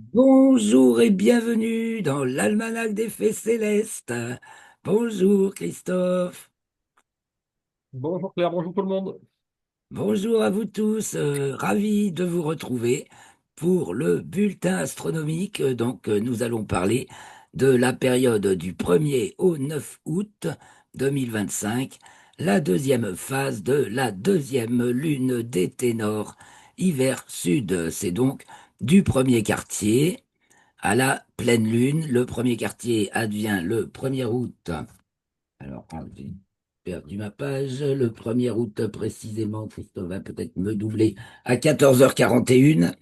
Bonjour et bienvenue dans l'Almanach des Fées Célestes. Bonjour Christophe. Bonjour Claire, bonjour tout le monde. Bonjour à vous tous. Ravi de vous retrouver pour le bulletin astronomique. Nous allons parler de la période du 1er au 9 août 2025, la deuxième phase de la deuxième lune des ténors hiver sud. C'est donc du premier quartier à la pleine lune. Le premier quartier advient le 1er août. Alors, j'ai perdu ma page. Le 1er août précisément, Christophe va peut-être me doubler à 14h41.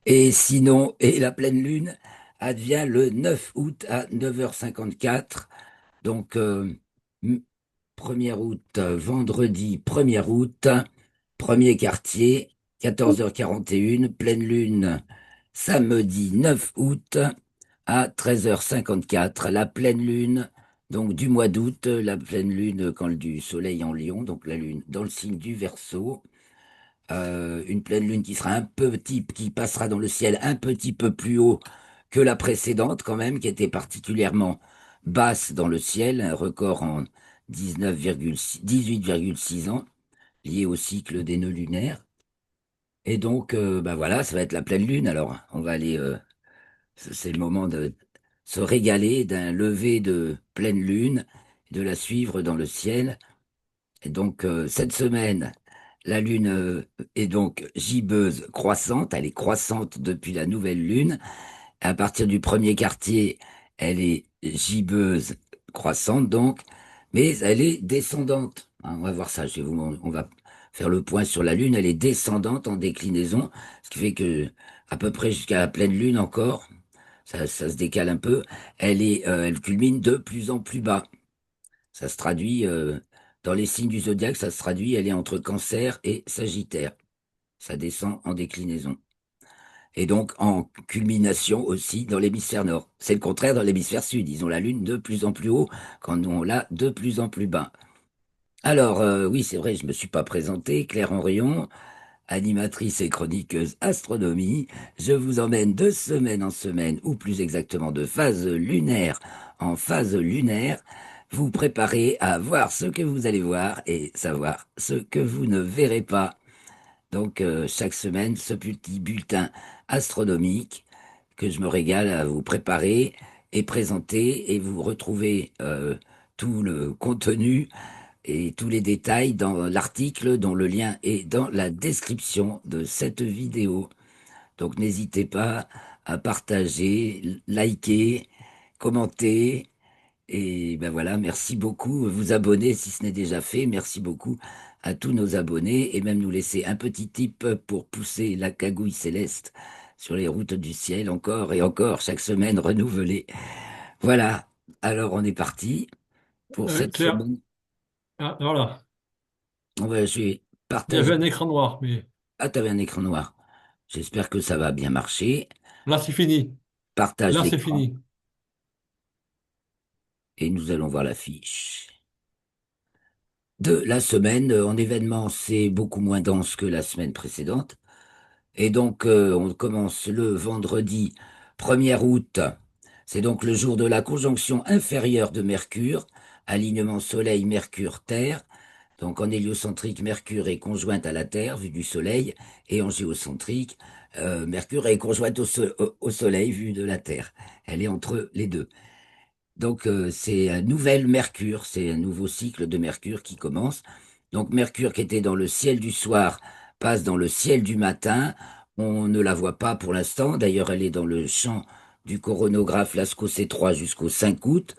Et sinon, et la pleine lune advient le 9 août à 9h54. Donc, 1er août, vendredi 1er août, premier quartier, 14h41, pleine lune, samedi 9 août à 13h54, la pleine lune, donc du mois d'août, la pleine lune quand du soleil en Lion, donc la lune dans le signe du Verseau. Une pleine lune qui sera qui passera dans le ciel un petit peu plus haut que la précédente quand même, qui était particulièrement basse dans le ciel, un record en 18,6 ans, lié au cycle des nœuds lunaires. Et donc, bah voilà, ça va être la pleine lune. Alors, on va aller, c'est le moment de se régaler d'un lever de pleine lune, de la suivre dans le ciel. Et donc, cette semaine, la Lune est donc gibbeuse croissante. Elle est croissante depuis la nouvelle Lune. À partir du premier quartier, elle est gibbeuse croissante, donc, mais elle est descendante. Hein, on va voir ça. On va faire le point sur la Lune. Elle est descendante en déclinaison, ce qui fait que à peu près jusqu'à la pleine Lune encore, ça se décale un peu. Elle culmine de plus en plus bas. Ça se traduit dans les signes du zodiaque, ça se traduit, elle est entre Cancer et Sagittaire. Ça descend en déclinaison. Et donc en culmination aussi dans l'hémisphère nord. C'est le contraire dans l'hémisphère sud. Ils ont la Lune de plus en plus haut quand nous on l'a de plus en plus bas. Alors oui, c'est vrai, je ne me suis pas présenté. Claire Henrion, animatrice et chroniqueuse astronomie. Je vous emmène de semaine en semaine, ou plus exactement de phase lunaire en phase lunaire, vous préparez à voir ce que vous allez voir et savoir ce que vous ne verrez pas. Donc chaque semaine, ce petit bulletin astronomique que je me régale à vous préparer et présenter et vous retrouvez tout le contenu et tous les détails dans l'article dont le lien est dans la description de cette vidéo. Donc n'hésitez pas à partager, liker, commenter. Et ben voilà, merci beaucoup. Vous abonner si ce n'est déjà fait. Merci beaucoup à tous nos abonnés et même nous laisser un petit tip pour pousser la cagouille céleste sur les routes du ciel encore et encore chaque semaine renouvelée. Voilà. Alors on est parti pour cette Claire, semaine. voilà, Je vais il y avait partager. un écran noir, mais Ah, t'avais un écran noir. J'espère que ça va bien marcher. là c'est fini. Partage Là c'est l'écran fini. et nous allons voir la fiche de la semaine. En événement, c'est beaucoup moins dense que la semaine précédente. Et donc, on commence le vendredi 1er août. C'est donc le jour de la conjonction inférieure de Mercure, alignement Soleil-Mercure-Terre. Donc, en héliocentrique, Mercure est conjointe à la Terre, vue du Soleil, et en géocentrique, Mercure est conjointe au Soleil, vue de la Terre. Elle est entre les deux. Donc, c'est un nouvel Mercure, c'est un nouveau cycle de Mercure qui commence. Donc, Mercure qui était dans le ciel du soir passe dans le ciel du matin. On ne la voit pas pour l'instant. D'ailleurs, elle est dans le champ du coronographe Lascaux C3 jusqu'au 5 août.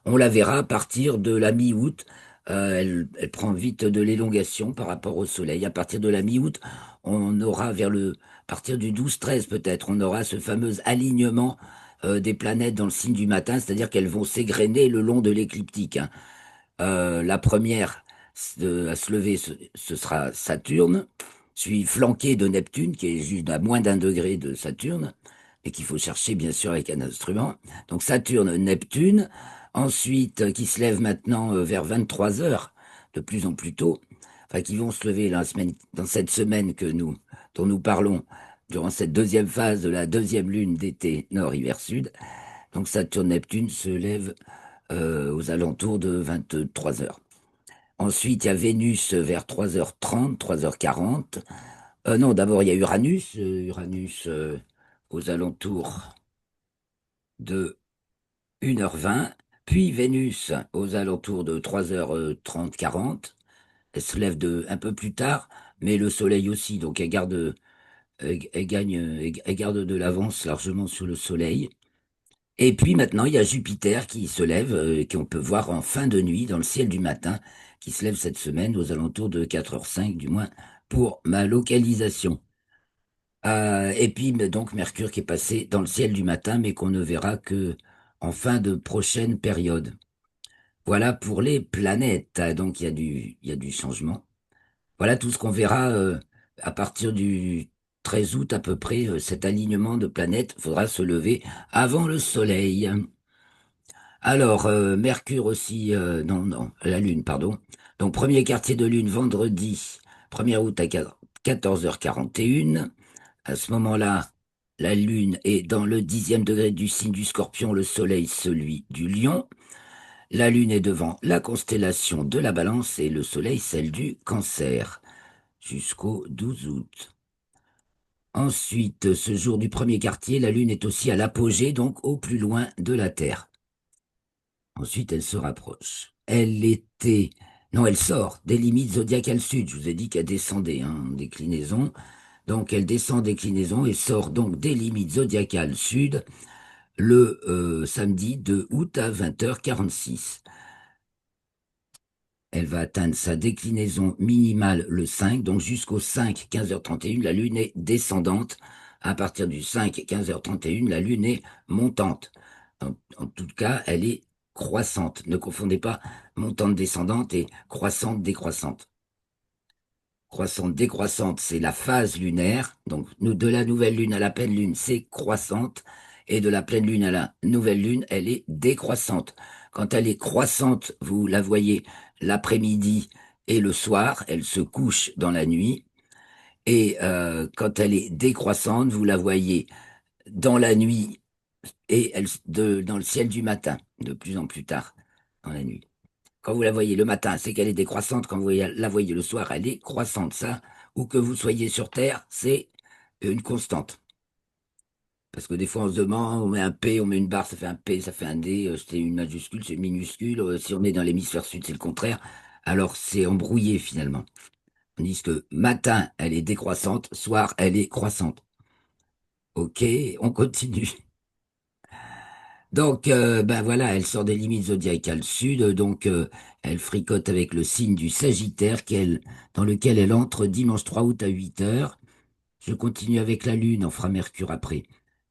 On la verra à partir de la mi-août. Elle prend vite de l'élongation par rapport au Soleil. À partir de la mi-août, on aura à partir du 12-13 peut-être, on aura ce fameux alignement des planètes dans le signe du matin, c'est-à-dire qu'elles vont s'égrener le long de l'écliptique. Hein. La première à se lever, ce sera Saturne, suivi flanqué de Neptune, qui est juste à moins d'un degré de Saturne, et qu'il faut chercher bien sûr avec un instrument. Donc Saturne, Neptune, ensuite qui se lève maintenant vers 23 heures, de plus en plus tôt, enfin qui vont se lever dans cette semaine dont nous parlons, durant cette deuxième phase de la deuxième lune d'été nord, hiver, sud. Donc Saturne-Neptune se lève aux alentours de 23 heures. Ensuite, il y a Vénus vers 3h30, 3h40. Non, d'abord, il y a Uranus. Uranus aux alentours de 1h20. Puis Vénus aux alentours de 3h30, 40. Elle se lève un peu plus tard, mais le Soleil aussi. Donc elle gagne, elle garde de l'avance largement sur le Soleil. Et puis maintenant, il y a Jupiter qui se lève, qu'on peut voir en fin de nuit dans le ciel du matin, qui se lève cette semaine aux alentours de 4h05 du moins pour ma localisation. Et puis donc Mercure qui est passé dans le ciel du matin, mais qu'on ne verra que en fin de prochaine période. Voilà pour les planètes. Donc il y a du changement. Voilà tout ce qu'on verra à partir du 13 août à peu près. Cet alignement de planètes faudra se lever avant le Soleil. Alors, Mercure aussi, non, non, la Lune, pardon. Donc, premier quartier de Lune, vendredi 1er août à 14h41. À ce moment-là, la Lune est dans le 10e degré du signe du Scorpion, le Soleil celui du Lion. La Lune est devant la constellation de la Balance et le Soleil celle du Cancer, jusqu'au 12 août. Ensuite, ce jour du premier quartier, la Lune est aussi à l'apogée, donc au plus loin de la Terre. Ensuite, elle se rapproche. Elle était... Non, elle sort des limites zodiacales sud. Je vous ai dit qu'elle descendait en déclinaison. Donc, elle descend en déclinaison et sort donc des limites zodiacales sud le samedi 2 août à 20h46. Elle va atteindre sa déclinaison minimale le 5, donc jusqu'au 5, 15h31, la Lune est descendante. À partir du 5, 15h31, la Lune est montante. En tout cas, elle est croissante. Ne confondez pas montante descendante et croissante décroissante. Croissante décroissante, c'est la phase lunaire. Donc, de la nouvelle lune à la pleine lune, c'est croissante. Et de la pleine lune à la nouvelle lune, elle est décroissante. Quand elle est croissante, vous la voyez l'après-midi et le soir, elle se couche dans la nuit. Et quand elle est décroissante, vous la voyez dans la nuit et dans le ciel du matin, de plus en plus tard dans la nuit. Quand vous la voyez le matin, c'est qu'elle est décroissante. Quand vous la voyez le soir, elle est croissante. Ça, où que vous soyez sur Terre, c'est une constante. Parce que des fois, on se demande, on met un P, on met une barre, ça fait un P, ça fait un D, c'est une majuscule, c'est une minuscule. Si on est dans l'hémisphère sud, c'est le contraire. Alors, c'est embrouillé finalement. On dit que matin, elle est décroissante, soir, elle est croissante. Ok, on continue. Donc, ben voilà, elle sort des limites zodiacales sud, donc elle fricote avec le signe du Sagittaire dans lequel elle entre dimanche 3 août à 8 heures. Je continue avec la Lune, on fera Mercure après.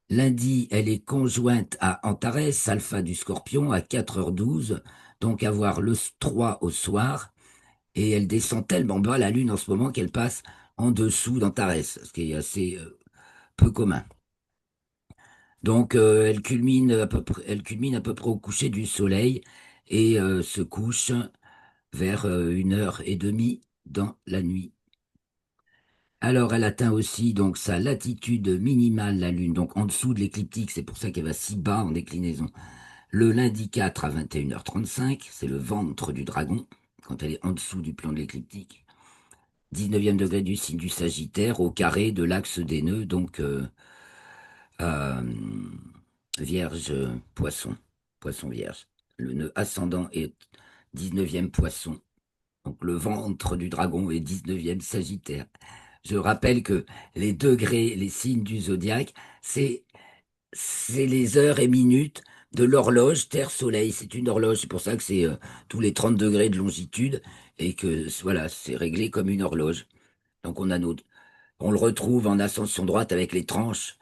Lundi, elle est conjointe à Antares, alpha du Scorpion, à 4h12, donc à voir le 3 au soir, et elle descend tellement bas, la Lune, en ce moment, qu'elle passe en dessous d'Antares, ce qui est assez peu commun. Donc, elle culmine à peu près au coucher du soleil et se couche vers 1h30 dans la nuit. Alors, elle atteint aussi donc sa latitude minimale, la Lune, donc en dessous de l'écliptique, c'est pour ça qu'elle va si bas en déclinaison. Le lundi 4 à 21h35, c'est le ventre du dragon, quand elle est en dessous du plan de l'écliptique. 19e degré du signe du Sagittaire, au carré de l'axe des nœuds, donc euh, Vierge, Poisson, Poisson Vierge. Le nœud ascendant est 19e Poisson. Donc le ventre du dragon est 19e Sagittaire. Je rappelle que les degrés, les signes du zodiaque, c'est les heures et minutes de l'horloge Terre-Soleil. C'est une horloge, c'est pour ça que c'est tous les 30 degrés de longitude et que voilà, c'est réglé comme une horloge. Donc on le retrouve en ascension droite avec les tranches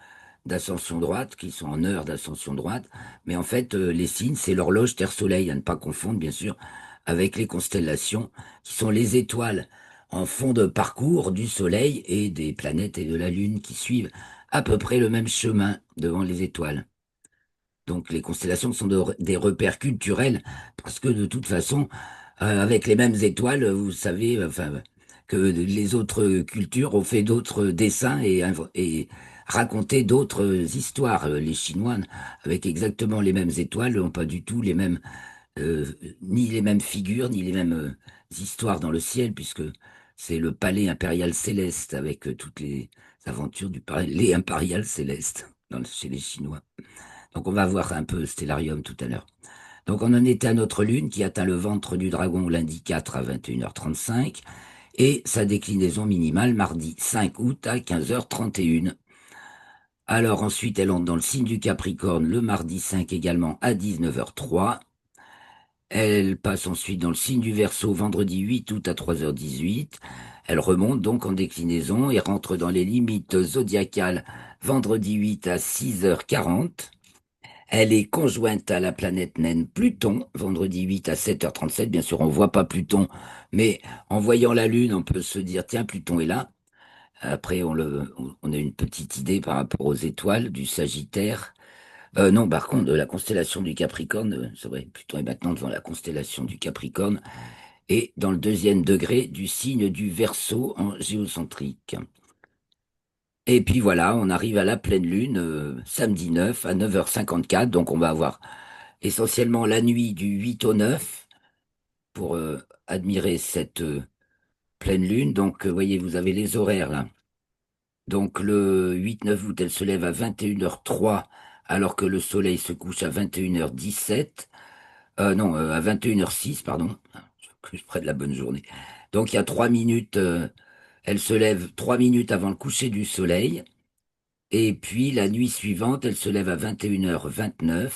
d'ascension droite qui sont en heure d'ascension droite. Mais en fait, les signes, c'est l'horloge Terre-Soleil, à ne pas confondre, bien sûr, avec les constellations qui sont les étoiles en fond de parcours du Soleil et des planètes et de la Lune qui suivent à peu près le même chemin devant les étoiles. Donc les constellations sont des repères culturels parce que de toute façon, avec les mêmes étoiles, vous savez, enfin, que les autres cultures ont fait d'autres dessins et raconté d'autres histoires. Les Chinois, avec exactement les mêmes étoiles, n'ont pas du tout les mêmes, euh, ni les mêmes figures, ni les mêmes histoires dans le ciel, puisque c'est le palais impérial céleste avec toutes les aventures du palais impérial céleste chez les Chinois. Donc on va voir un peu Stellarium tout à l'heure. Donc on en était à notre lune qui atteint le ventre du dragon lundi 4 à 21h35 et sa déclinaison minimale mardi 5 août à 15h31. Alors ensuite elle entre dans le signe du Capricorne le mardi 5 également à 19h03. Elle passe ensuite dans le signe du Verseau vendredi 8 août à 3h18. Elle remonte donc en déclinaison et rentre dans les limites zodiacales vendredi 8 à 6h40. Elle est conjointe à la planète naine Pluton, vendredi 8 à 7h37. Bien sûr, on ne voit pas Pluton, mais en voyant la Lune, on peut se dire, tiens, Pluton est là. Après, on a une petite idée par rapport aux étoiles du Sagittaire. Non, par contre, de la constellation du Capricorne, c'est vrai, Pluton est maintenant devant la constellation du Capricorne et dans le deuxième degré du signe du Verseau en géocentrique. Et puis voilà, on arrive à la pleine lune, samedi 9 à 9h54, donc on va avoir essentiellement la nuit du 8 au 9 pour admirer cette pleine lune. Donc, voyez, vous avez les horaires là. Donc, le 8-9 août, elle se lève à 21h03, alors que le soleil se couche à 21h17. Non, à 21h06, pardon. Que je prenne la bonne journée. Donc, il y a 3 minutes, elle se lève 3 minutes avant le coucher du soleil. Et puis, la nuit suivante, elle se lève à 21h29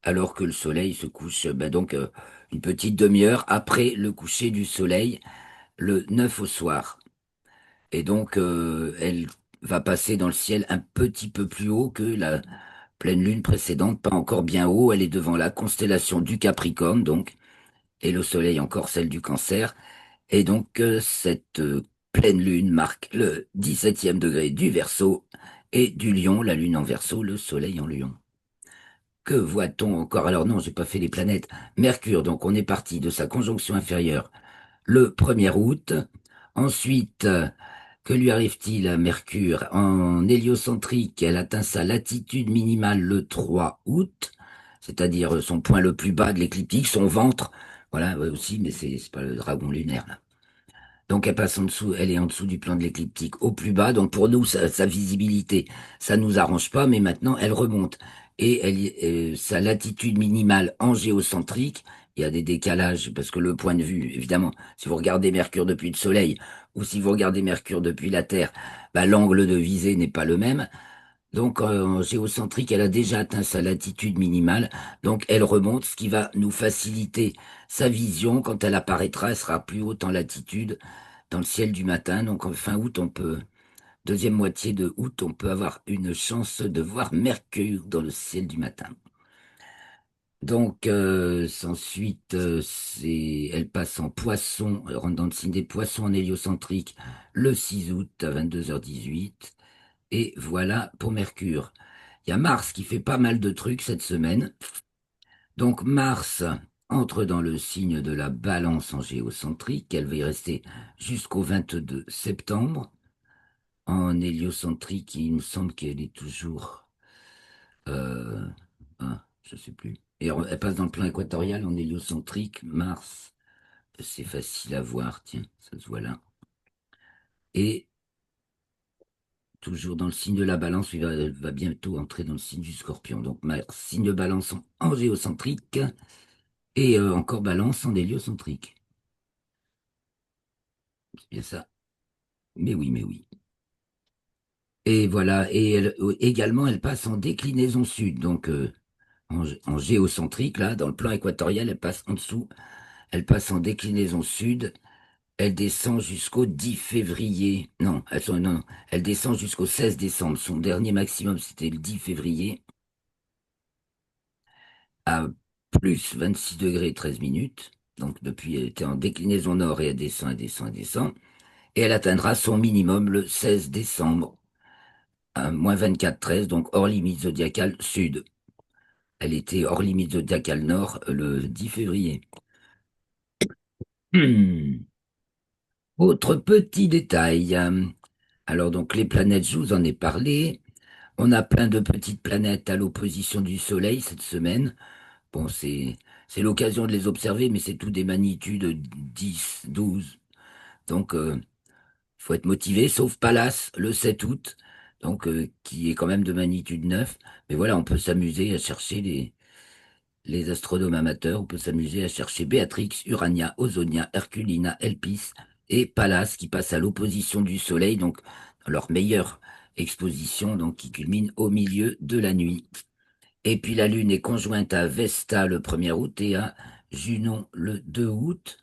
alors que le soleil se couche, ben donc une petite demi-heure après le coucher du soleil, le 9 au soir. Et donc, elle va passer dans le ciel un petit peu plus haut que la pleine lune précédente, pas encore bien haut. Elle est devant la constellation du Capricorne, donc, et le soleil encore celle du Cancer. Et donc, cette pleine lune marque le 17e degré du Verseau et du Lion, la lune en Verseau, le soleil en Lion. Que voit-on encore? Alors non, j'ai pas fait les planètes. Mercure, donc on est parti de sa conjonction inférieure le 1er août. Ensuite, que lui arrive-t-il à Mercure? En héliocentrique, elle atteint sa latitude minimale le 3 août, c'est-à-dire son point le plus bas de l'écliptique, son ventre. Voilà, ouais, aussi, mais c'est pas le dragon lunaire, là. Donc elle passe en dessous, elle est en dessous du plan de l'écliptique au plus bas. Donc pour nous, sa visibilité, ça nous arrange pas, mais maintenant elle remonte. Et sa latitude minimale en géocentrique, il y a des décalages, parce que le point de vue, évidemment, si vous regardez Mercure depuis le Soleil, ou si vous regardez Mercure depuis la Terre, bah, l'angle de visée n'est pas le même. Donc en géocentrique, elle a déjà atteint sa latitude minimale, donc elle remonte, ce qui va nous faciliter sa vision. Quand elle apparaîtra, elle sera plus haute en latitude dans le ciel du matin. Donc en fin août, deuxième moitié de août, on peut avoir une chance de voir Mercure dans le ciel du matin. Donc ensuite, elle passe en poisson, elle rentre dans le signe des poissons en héliocentrique le 6 août à 22h18. Et voilà pour Mercure. Il y a Mars qui fait pas mal de trucs cette semaine. Donc Mars entre dans le signe de la Balance en géocentrique. Elle va y rester jusqu'au 22 septembre. En héliocentrique, il me semble qu'elle est toujours... Euh, je sais plus. Et elle passe dans le plan équatorial en héliocentrique. Mars, c'est facile à voir. Tiens, ça se voit là. Et toujours dans le signe de la Balance, il va bientôt entrer dans le signe du Scorpion. Donc, signe de Balance en géocentrique et encore Balance en héliocentrique. C'est bien ça. Mais oui, mais oui. Et voilà. Et également, elle passe en déclinaison sud. Donc, en géocentrique, là, dans le plan équatorial, elle passe en dessous. Elle passe en déclinaison sud. Elle descend jusqu'au 10 février. Non, non, non. Elle descend jusqu'au 16 décembre. Son dernier maximum, c'était le 10 février. À plus 26 degrés 13 minutes. Donc depuis, elle était en déclinaison nord et elle descend, elle descend, elle descend. Et elle atteindra son minimum le 16 décembre à moins 24 13, donc hors limite zodiacale sud. Elle était hors limite zodiacale nord le 10 février. Autre petit détail. Alors donc les planètes, je vous en ai parlé. On a plein de petites planètes à l'opposition du Soleil cette semaine. Bon, c'est l'occasion de les observer, mais c'est tout des magnitudes 10, 12. Donc il faut être motivé, sauf Pallas le 7 août, donc qui est quand même de magnitude 9. Mais voilà, on peut s'amuser à chercher les astronomes amateurs, on peut s'amuser à chercher Béatrix, Urania, Ozonia, Herculina, Elpis et Pallas qui passent à l'opposition du Soleil, donc dans leur meilleure exposition, donc qui culmine au milieu de la nuit. Et puis la Lune est conjointe à Vesta le 1er août et à Junon le 2 août.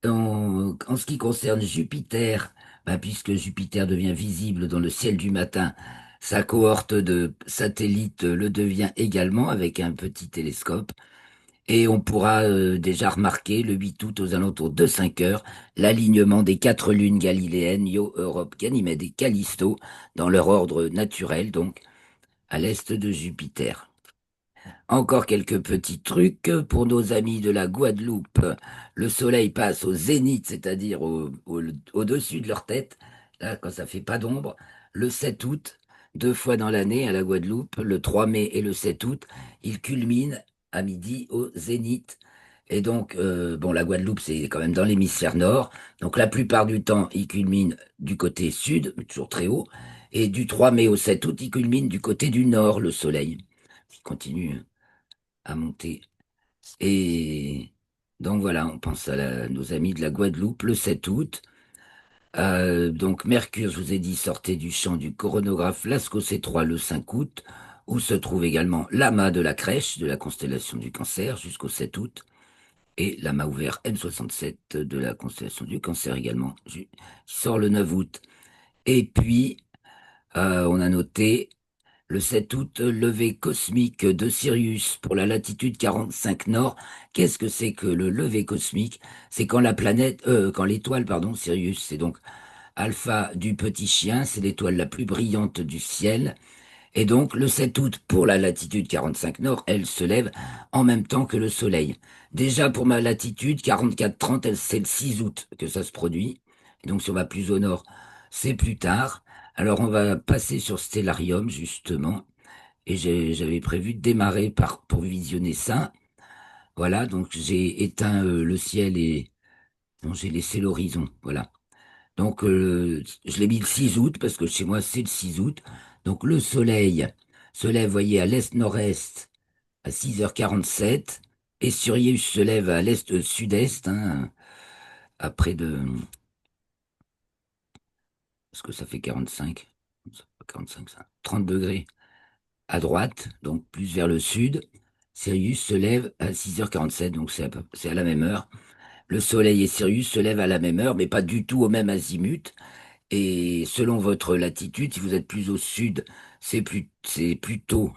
En ce qui concerne Jupiter, ben, puisque Jupiter devient visible dans le ciel du matin, sa cohorte de satellites le devient également avec un petit télescope. Et on pourra déjà remarquer le 8 août aux alentours de 5 heures l'alignement des quatre lunes galiléennes, Io, Europe, Ganymède et Callisto, dans leur ordre naturel, donc à l'est de Jupiter. Encore quelques petits trucs pour nos amis de la Guadeloupe. Le soleil passe au zénith, c'est-à-dire au-dessus de leur tête, là, quand ça fait pas d'ombre, le 7 août, deux fois dans l'année à la Guadeloupe, le 3 mai et le 7 août, il culmine à midi au zénith. Et donc, bon, la Guadeloupe, c'est quand même dans l'hémisphère nord. Donc, la plupart du temps, il culmine du côté sud, mais toujours très haut. Et du 3 mai au 7 août, il culmine du côté du nord, le soleil. Il continue à monter. Et donc voilà, on pense à nos amis de la Guadeloupe le 7 août. Donc Mercure, je vous ai dit, sortait du champ du coronographe Lascaux C3 le 5 août, où se trouve également l'amas de la Crèche de la constellation du Cancer jusqu'au 7 août, et l'amas ouvert M67 de la constellation du Cancer également, qui sort le 9 août. Et puis, on a noté le 7 août, lever cosmique de Sirius pour la latitude 45 nord. Qu'est-ce que c'est que le lever cosmique? C'est quand quand l'étoile, pardon, Sirius, c'est donc Alpha du petit chien, c'est l'étoile la plus brillante du ciel. Et donc, le 7 août, pour la latitude 45 nord, elle se lève en même temps que le soleil. Déjà, pour ma latitude 44-30, c'est le 6 août que ça se produit. Et donc, si on va plus au nord, c'est plus tard. Alors, on va passer sur Stellarium, justement. Et j'avais prévu de démarrer pour visionner ça. Voilà, donc j'ai éteint le ciel et non, j'ai laissé l'horizon. Voilà. Donc je l'ai mis le 6 août parce que chez moi c'est le 6 août. Donc le soleil se lève, voyez, à l'est-nord-est à 6h47 et Sirius se lève à l'est-sud-est, hein, à près de... Est-ce que ça fait 45? Ça fait 45, ça. 30 degrés à droite, donc plus vers le sud. Sirius se lève à 6h47, donc c'est à la même heure. Le Soleil et Sirius se lèvent à la même heure, mais pas du tout au même azimut. Et selon votre latitude, si vous êtes plus au sud, c'est plus tôt.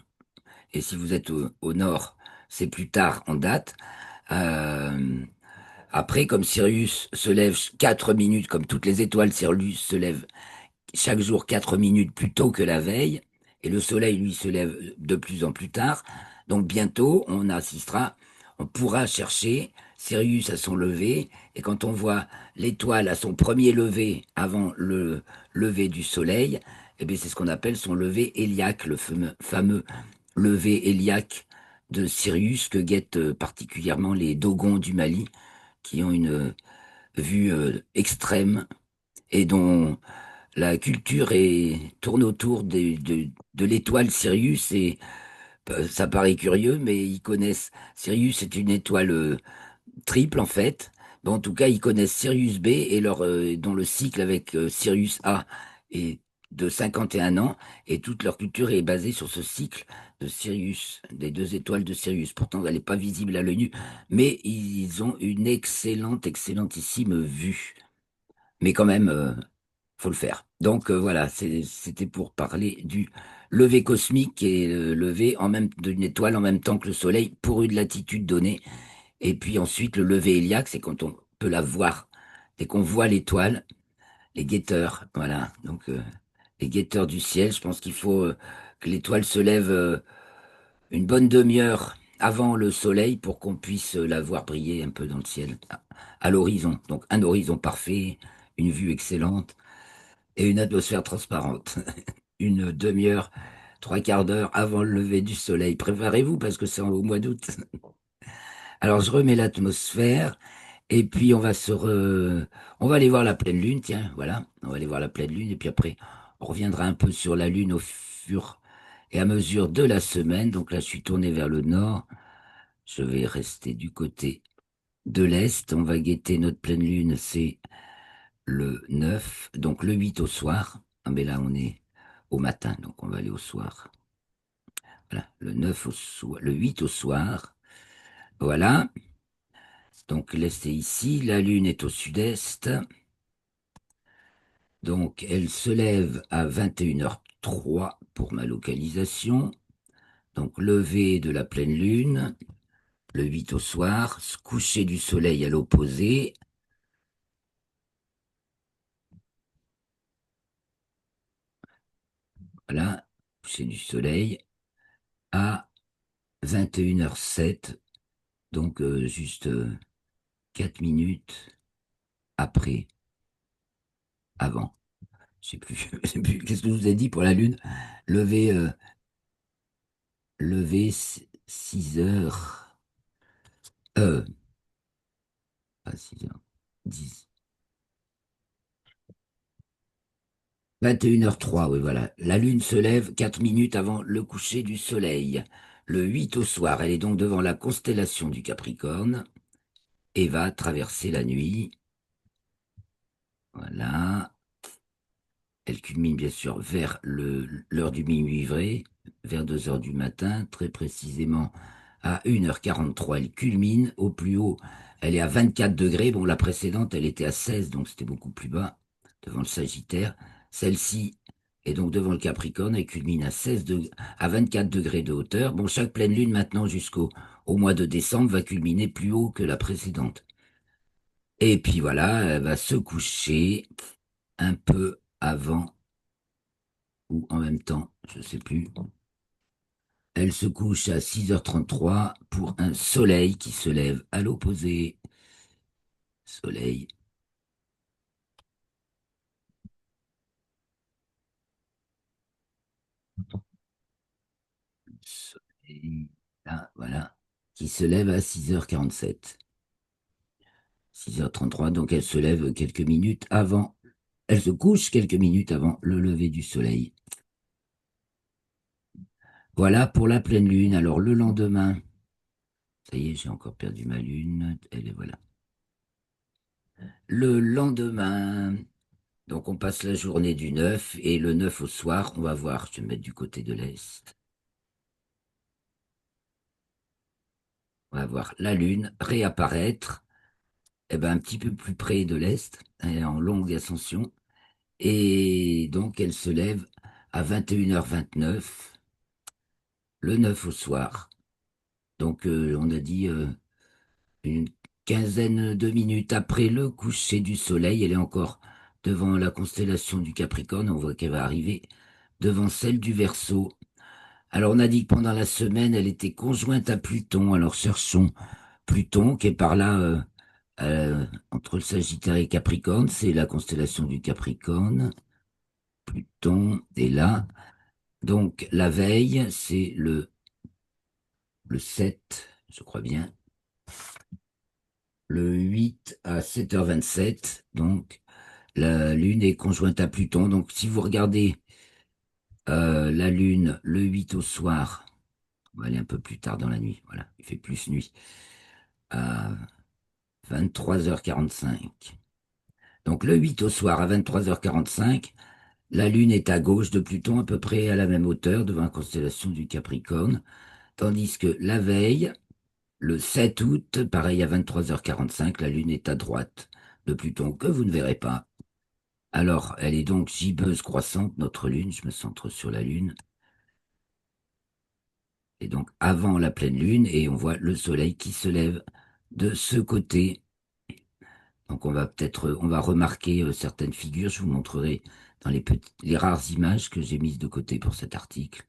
Et si vous êtes au nord, c'est plus tard en date. Euh, Après, comme Sirius se lève 4 minutes, comme toutes les étoiles, Sirius se lève chaque jour 4 minutes plus tôt que la veille, et le soleil, lui, se lève de plus en plus tard. Donc bientôt, on pourra chercher Sirius à son lever, et quand on voit l'étoile à son premier lever avant le lever du soleil, eh bien, c'est ce qu'on appelle son lever héliaque, le fameux lever héliaque de Sirius que guettent particulièrement les Dogons du Mali, qui ont une vue extrême et dont la culture tourne autour de l'étoile Sirius et ça paraît curieux, mais ils connaissent. Sirius est une étoile triple en fait. Bon, en tout cas, ils connaissent Sirius B et dont le cycle avec Sirius A est de 51 ans et toute leur culture est basée sur ce cycle de Sirius, des deux étoiles de Sirius. Pourtant, elle n'est pas visible à l'œil nu, mais ils ont une excellentissime vue. Mais quand même, faut le faire. Donc voilà, c'était pour parler du lever cosmique qui est le lever d'une étoile en même temps que le Soleil pour une latitude donnée. Et puis ensuite, le lever héliaque, c'est quand on peut la voir. Dès qu'on voit l'étoile, les guetteurs, voilà. Donc les guetteurs du ciel, je pense qu'il faut que l'étoile se lève une bonne demi-heure avant le Soleil pour qu'on puisse la voir briller un peu dans le ciel, à l'horizon. Donc un horizon parfait, une vue excellente et une atmosphère transparente. Une demi-heure, trois quarts d'heure avant le lever du soleil. Préparez-vous parce que c'est au mois d'août. Alors je remets l'atmosphère et puis on va aller voir la pleine lune, tiens, voilà. On va aller voir la pleine lune et puis après on reviendra un peu sur la lune au fur et à mesure de la semaine. Donc là je suis tourné vers le nord. Je vais rester du côté de l'est. On va guetter notre pleine lune, c'est le 9, donc le 8 au soir. Ah, mais là on est au matin, donc on va aller au soir. Voilà, le 9 au soir, le 8 au soir. Voilà. Donc l'est est ici, la lune est au sud-est. Donc elle se lève à 21h03 pour ma localisation. Donc lever de la pleine lune, le 8 au soir, coucher du soleil à l'opposé. Voilà, coucher du soleil à 21h07. Donc juste 4 minutes après, avant. Je sais plus, je sais plus. Qu'est-ce que je vous ai dit pour la lune? Lever, lever 6 heures. Euh, pas 6 heures. 10. 21h03, oui, voilà. La lune se lève 4 minutes avant le coucher du soleil. Le 8 au soir, elle est donc devant la constellation du Capricorne et va traverser la nuit. Voilà. Elle culmine bien sûr vers l'heure du minuit vrai, vers 2 heures du matin, très précisément à 1h43. Elle culmine au plus haut. Elle est à 24 degrés. Bon, la précédente, elle était à 16, donc c'était beaucoup plus bas, devant le Sagittaire. Celle-ci est donc devant le Capricorne. Elle culmine à 24 degrés de hauteur. Bon, chaque pleine lune maintenant au mois de décembre va culminer plus haut que la précédente. Et puis voilà, elle va se coucher un peu avant ou en même temps, je sais plus. Elle se couche à 6h33 pour un soleil qui se lève à l'opposé. Soleil, soleil, là, voilà, qui se lève à 6h47. 6h33, donc elle se lève quelques minutes avant, elle se couche quelques minutes avant le lever du soleil. Voilà pour la pleine lune. Alors le lendemain, ça y est, j'ai encore perdu ma lune. Elle est voilà. Le lendemain, donc on passe la journée du 9 et le 9 au soir, on va voir, je vais me mettre du côté de l'Est, on va voir la Lune réapparaître eh ben, un petit peu plus près de l'Est, elle est en longue ascension, et donc elle se lève à 21h29, le 9 au soir. Donc on a dit une quinzaine de minutes après le coucher du soleil, elle est encore devant la constellation du Capricorne, on voit qu'elle va arriver devant celle du Verseau. Alors, on a dit que pendant la semaine, elle était conjointe à Pluton. Alors, cherchons Pluton, qui est par là, entre le Sagittaire et Capricorne. C'est la constellation du Capricorne. Pluton est là. Donc, la veille, c'est le 7, je crois bien. Le 8 à 7h27. Donc, la Lune est conjointe à Pluton. Donc, si vous regardez la Lune le 8 au soir, on va aller un peu plus tard dans la nuit. Voilà, il fait plus nuit. À 23h45. Donc le 8 au soir à 23h45, la Lune est à gauche de Pluton, à peu près à la même hauteur, devant la constellation du Capricorne, tandis que la veille, le 7 août, pareil à 23h45, la Lune est à droite de Pluton, que vous ne verrez pas. Alors, elle est donc gibbeuse croissante, notre Lune, je me centre sur la Lune, et donc avant la pleine Lune, et on voit le Soleil qui se lève de ce côté. Donc on va remarquer certaines figures. Je vous montrerai dans les rares images que j'ai mises de côté pour cet article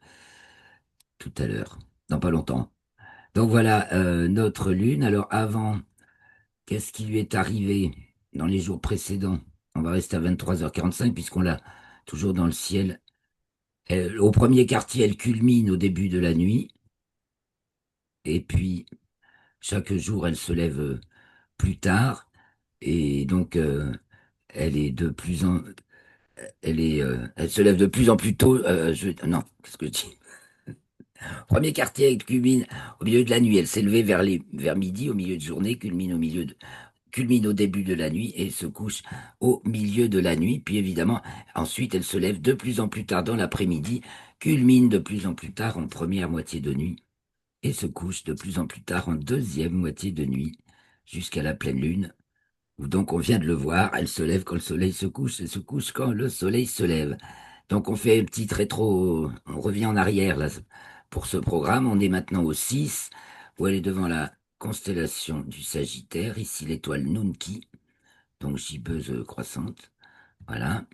tout à l'heure, dans pas longtemps. Donc voilà notre lune. Alors avant, qu'est-ce qui lui est arrivé dans les jours précédents? On va rester à 23h45 puisqu'on l'a toujours dans le ciel. Au premier quartier, elle culmine au début de la nuit. Et puis, chaque jour, elle se lève plus tard. Et donc, elle est de plus en, elle se lève de plus en plus tôt. Non, qu'est-ce que je dis? Premier quartier, elle culmine au milieu de la nuit. Elle s'est levée vers midi, au milieu de journée, culmine au début de la nuit et se couche au milieu de la nuit. Puis évidemment, ensuite, elle se lève de plus en plus tard dans l'après-midi, culmine de plus en plus tard en première moitié de nuit et se couche de plus en plus tard en deuxième moitié de nuit jusqu'à la pleine lune. Où donc on vient de le voir, elle se lève quand le soleil se couche et se couche quand le soleil se lève. Donc on fait un petit rétro, on revient en arrière là pour ce programme. On est maintenant au 6 où elle est devant la constellation du Sagittaire, ici l'étoile Nunki, donc gibbeuse croissante. Voilà.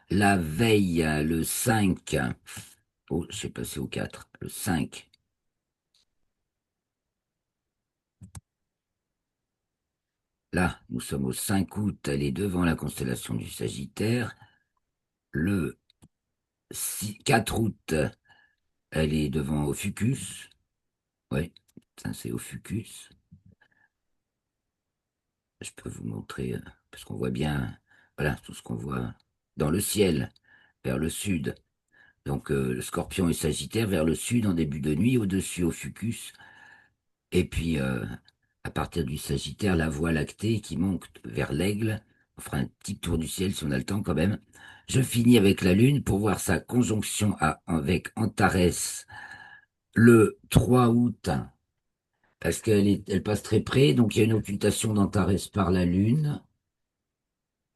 La veille, le 5, oh, je sais passé au 4, le 5. Là, nous sommes au 5 août, elle est devant la constellation du Sagittaire. Le 4 août, elle est devant Ophiuchus. Oui, ça c'est Ophiuchus. Je peux vous montrer, parce qu'on voit bien, voilà, tout ce qu'on voit dans le ciel, vers le sud. Donc le Scorpion et Sagittaire vers le sud en début de nuit, au-dessus Ophiuchus. Et puis à partir du Sagittaire, la Voie lactée qui monte vers l'Aigle. On fera un petit tour du ciel si on a le temps quand même. Je finis avec la Lune pour voir sa conjonction avec Antares le 3 août, parce elle passe très près, donc il y a une occultation d'Antares par la Lune.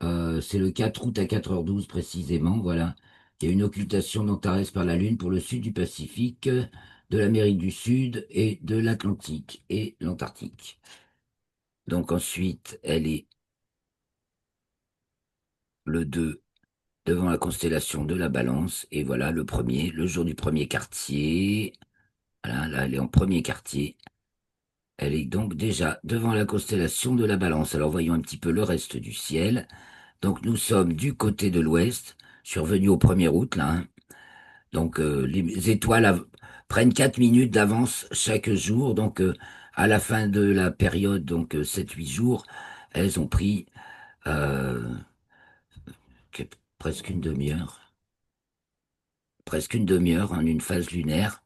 C'est le 4 août à 4h12 précisément, voilà. Il y a une occultation d'Antares par la Lune pour le sud du Pacifique, de l'Amérique du Sud et de l'Atlantique et l'Antarctique. Donc ensuite, elle est le 2 devant la constellation de la Balance, et voilà le premier, le jour du premier quartier. Voilà, là, elle est en premier quartier. Elle est donc déjà devant la constellation de la Balance. Alors voyons un petit peu le reste du ciel. Donc nous sommes du côté de l'ouest. Je suis revenu au 1er août là, hein. Donc les étoiles prennent 4 minutes d'avance chaque jour. Donc à la fin de la période, donc 7-8 jours, elles ont pris euh, presque une demi-heure. Presque une demi-heure en une phase lunaire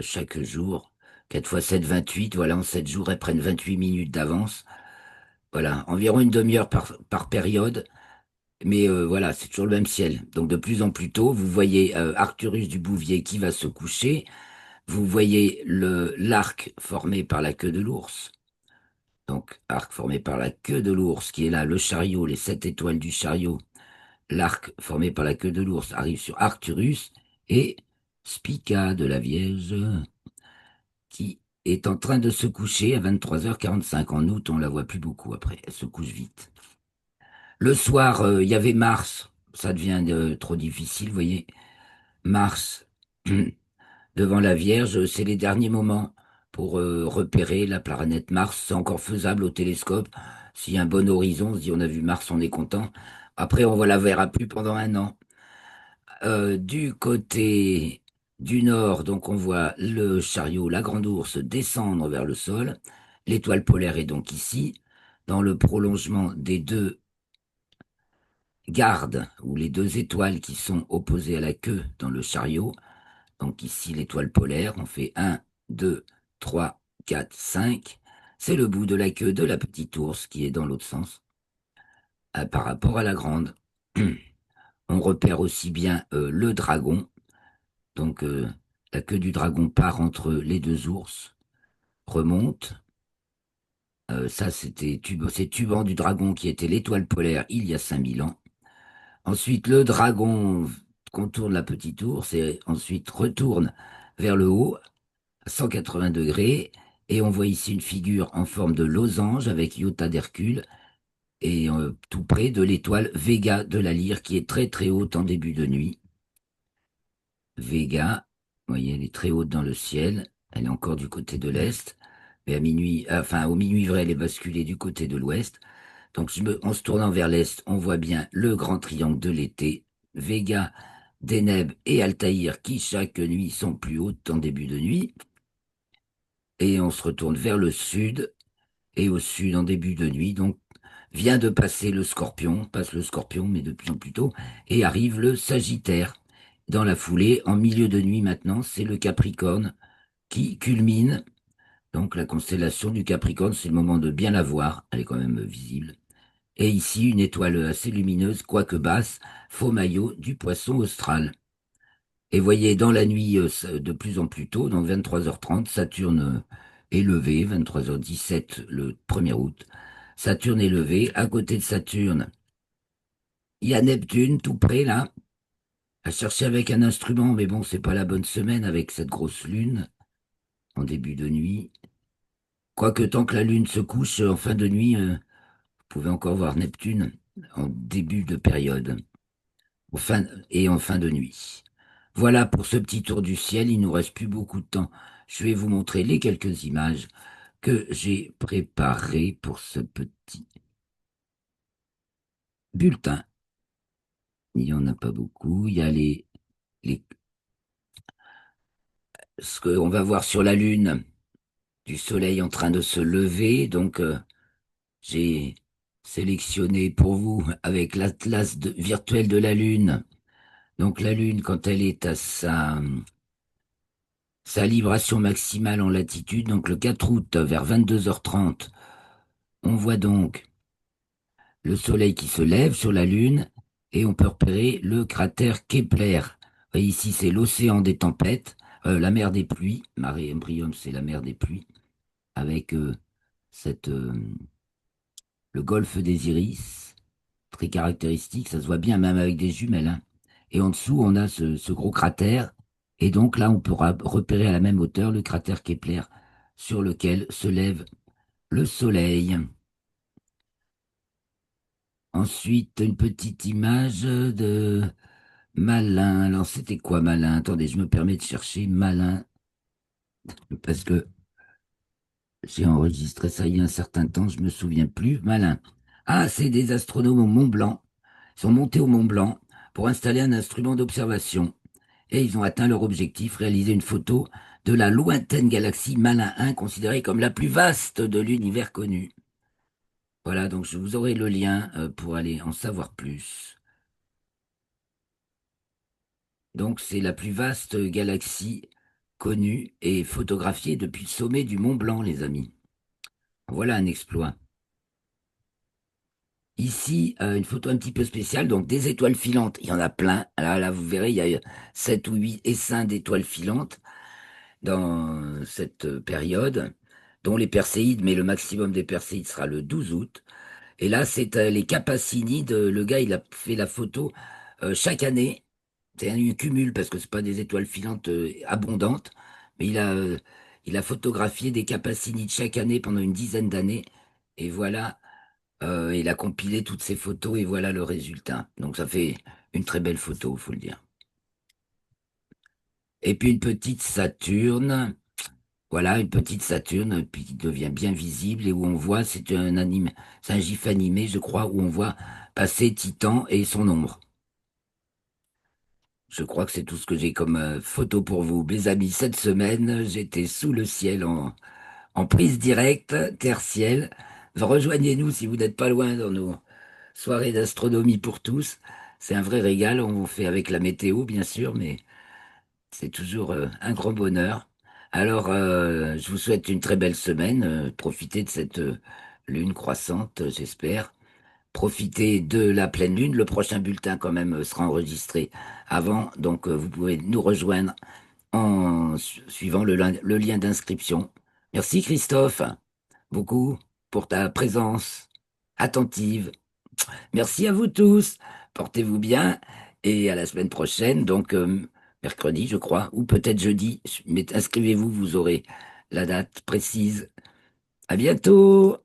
chaque jour. 4 fois 7, 28. Voilà, en 7 jours, elles prennent 28 minutes d'avance. Voilà, environ une demi-heure par période. Mais voilà, c'est toujours le même ciel. Donc de plus en plus tôt, vous voyez Arcturus du Bouvier qui va se coucher. Vous voyez l'arc formé par la queue de l'ours. Donc arc formé par la queue de l'ours qui est là, le chariot, les 7 étoiles du chariot. L'arc formé par la queue de l'ours arrive sur Arcturus et Spica de la Vierge qui est en train de se coucher à 23h45. En août, on la voit plus beaucoup après. Elle se couche vite. Le soir, il y avait Mars. Ça devient trop difficile, vous voyez. Mars, devant la Vierge, c'est les derniers moments pour repérer la planète Mars. C'est encore faisable au télescope. S'il y a un bon horizon, on se dit on a vu Mars, on est content. Après, on ne la verra plus pendant un an. Du côté du nord, donc on voit le chariot, la grande ourse descendre vers le sol. L'étoile polaire est donc ici, dans le prolongement des deux gardes, ou les deux étoiles qui sont opposées à la queue dans le chariot. Donc ici l'étoile polaire, on fait un, 2, 3, 4, 5. C'est le bout de la queue de la petite ours qui est dans l'autre sens, par rapport à la grande. On repère aussi bien le dragon. Donc la queue du dragon part entre les deux ours, remonte. Ça, c'est Tuban du dragon qui était l'étoile polaire il y a 5 000 ans. Ensuite, le dragon contourne la petite ours et ensuite retourne vers le haut à 180 degrés. Et on voit ici une figure en forme de losange avec Iota d'Hercule et tout près de l'étoile Vega de la Lyre qui est très très haute en début de nuit. Vega, vous voyez, elle est très haute dans le ciel. Elle est encore du côté de l'est. Mais à minuit, enfin, au minuit vrai, elle est basculée du côté de l'ouest. Donc, en se tournant vers l'est, on voit bien le grand triangle de l'été, Vega, Deneb et Altaïr qui chaque nuit sont plus hautes en début de nuit. Et on se retourne vers le sud, et au sud en début de nuit, donc vient de passer le Scorpion, passe le Scorpion, mais de plus en plus tôt, et arrive le Sagittaire. Dans la foulée, en milieu de nuit maintenant, c'est le Capricorne qui culmine. Donc la constellation du Capricorne, c'est le moment de bien la voir, elle est quand même visible. Et ici, une étoile assez lumineuse, quoique basse, faux maillot du Poisson austral. Et voyez, dans la nuit, de plus en plus tôt, donc 23h30, Saturne est levé, 23h17 le 1er août. Saturne est levé. À côté de Saturne, il y a Neptune tout près là, à chercher avec un instrument, mais bon, c'est pas la bonne semaine avec cette grosse lune en début de nuit. Quoique tant que la lune se couche en fin de nuit, vous pouvez encore voir Neptune en début de période, en fin de nuit. Voilà pour ce petit tour du ciel, il nous reste plus beaucoup de temps. Je vais vous montrer les quelques images que j'ai préparées pour ce petit bulletin. Il n'y en a pas beaucoup. Il y a les, ce qu'on va voir sur la Lune, du Soleil en train de se lever. Donc, j'ai sélectionné pour vous avec virtuel de la Lune. Donc, la Lune, quand elle est à sa libration maximale en latitude, donc le 4 août vers 22h30, on voit donc le Soleil qui se lève sur la Lune et on peut repérer le cratère Kepler. Vous voyez, ici, c'est l'océan des tempêtes, la mer des pluies. Mare Imbrium, c'est la mer des pluies, avec cette, euh, le golfe des Iris, très caractéristique. Ça se voit bien même avec des jumelles, hein. Et en dessous, on a ce gros cratère. Et donc là, on pourra repérer à la même hauteur le cratère Kepler sur lequel se lève le Soleil. Ensuite, une petite image de Malin. Alors, c'était quoi Malin? Attendez, je me permets de chercher Malin, parce que j'ai enregistré ça il y a un certain temps, je me souviens plus. Malin. Ah, c'est des astronomes au Mont Blanc. Ils sont montés au Mont Blanc pour installer un instrument d'observation. Et ils ont atteint leur objectif, réaliser une photo de la lointaine galaxie Malin 1, considérée comme la plus vaste de l'univers connu. Voilà, donc je vous aurai le lien pour aller en savoir plus. Donc, c'est la plus vaste galaxie connue et photographiée depuis le sommet du Mont Blanc, les amis. Voilà un exploit. Ici, une photo un petit peu spéciale, donc des étoiles filantes. Il y en a plein. Là, vous verrez, il y a 7 ou 8 essaims d'étoiles filantes dans cette période, dont les Perséides, mais le maximum des Perséides sera le 12 août. Et là, c'est les Capassinides. Le gars, il a fait la photo chaque année. C'est un cumul parce que c'est pas des étoiles filantes abondantes, mais il a photographié des Capassinides chaque année pendant une dizaine d'années. Et voilà, il a compilé toutes ces photos et voilà le résultat. Donc ça fait une très belle photo, faut le dire. Et puis une petite Saturne. Voilà, une petite Saturne, puis qui devient bien visible et où on voit, c'est un gif animé, je crois, où on voit passer Titan et son ombre. Je crois que c'est tout ce que j'ai comme photo pour vous. Mes amis, cette semaine, j'étais sous le ciel en prise directe, terre-ciel. Rejoignez-nous si vous n'êtes pas loin dans nos soirées d'astronomie pour tous. C'est un vrai régal. On fait avec la météo, bien sûr, mais c'est toujours un grand bonheur. Alors, je vous souhaite une très belle semaine. Profitez de cette lune croissante, j'espère. Profitez de la pleine lune. Le prochain bulletin, quand même, sera enregistré avant. Donc, vous pouvez nous rejoindre suivant le lien d'inscription. Merci, Christophe, beaucoup pour ta présence attentive. Merci à vous tous. Portez-vous bien et à la semaine prochaine, donc mercredi, je crois, ou peut-être jeudi. Mais inscrivez-vous, vous aurez la date précise. À bientôt.